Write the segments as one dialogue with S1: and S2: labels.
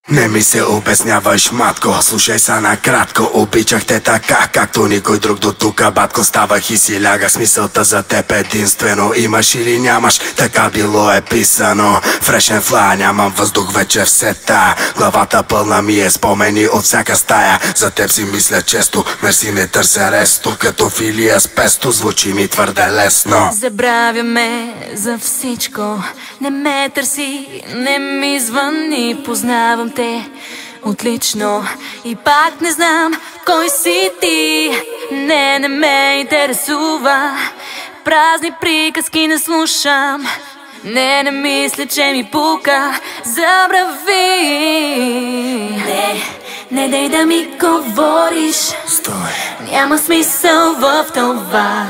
S1: Не ми се обясняваш, матко, слушай са накратко. Обичах те така, както никой друг до тука, батко. Ставах и си лягах с мисълта за теб единствено. Имаш или нямаш, така било е писано. Фрешен флая, нямам въздух вече в сета. Главата пълна ми е спомени от всяка стая. За теб си мисля често, мерси не търся ресто. Като филия с песто, звучи ми твърде лесно.
S2: Забравяме за всичко, не ме търси, не ми звъни. Познавам те отлично и пак не знам кой си ти. Не ме интересува, празни приказки не слушам. Не мисля, че ми пука, забрави. Не дай да ми говориш,
S1: стой,
S2: няма смисъл в това.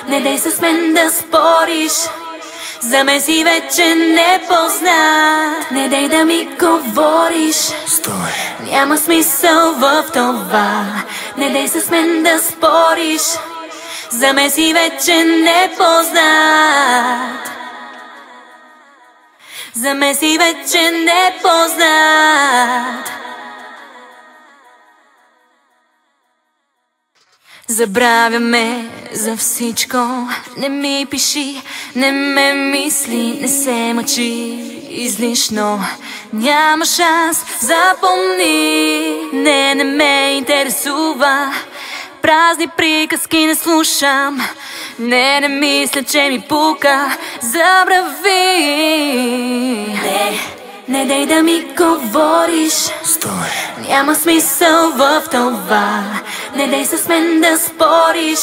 S2: Не дай с мен да спориш, за мен си вече непознат. Не дай да ми говориш,
S1: стой,
S2: няма смисъл в това. Не дай с мен да спориш, за мен си вече непознат. За мен си вече непознат. Забравяме за всичко, не ми пиши, не ме мисли, не се мъчи излишно. Няма шанс, запомни, не ме интересува, празни приказки не слушам. Не мисля, че ми пука, забрави. Не дай да ми говориш,
S1: стой,
S2: няма смисъл в това. Не дай с мен да спориш,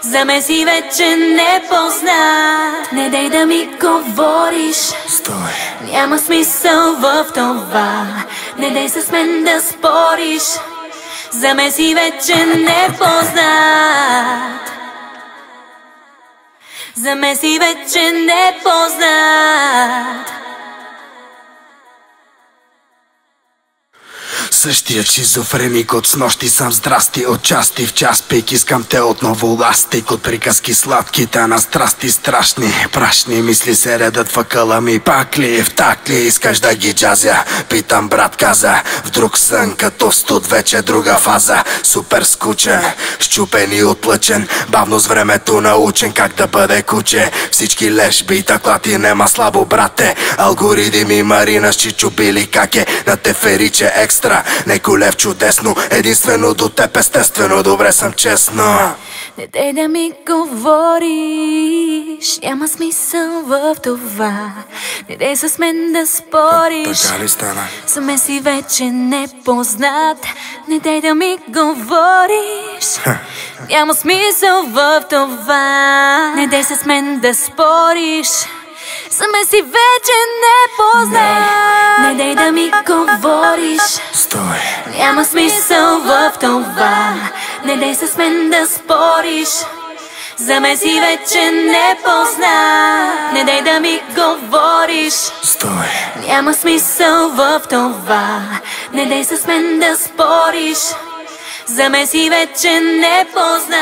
S2: за мен си вече непознат. Не дай да ми говориш,
S1: стой,
S2: няма смисъл в това. Не дай с мен да спориш, за мен си вече непознат. За мен си вече непознат.
S1: същия шизофреник от снощи съм, здрасти, от части в час пик. Искам те отново ластик, от приказки сладките на страсти страшни. Прашни мисли се редат в акъла ми, пак ли, в так ли искаш да ги джазя? Питам, брат каза, в друг сън, като в студ вече друга фаза. Супер скучен, щупен и отлъчен, бавно с времето научен как да бъде куче. Всички лежби, таклати, нема слабо, брате. Алгоритми ми Марина с Чичо били как е на тефериче екстра. Некой лев чудесно, единствено до теб естествено, добре съм честно.
S2: Не дай да ми говориш, няма смисъл в това. Не дай с мен да спориш,
S1: Така ли стана?
S2: за мен си вече непознат. Не дай да ми говориш, няма смисъл в това. Не дай с мен да спориш, за мен си вече непознат. Не дай да ми говориш,
S1: стой,
S2: няма смисъл в това. Не дай с мен да спориш, за мен си вече непознат. Не дай да ми говориш,
S1: стой,
S2: няма смисъл в това. Не дай с мен да спориш, за мен си вече непознат.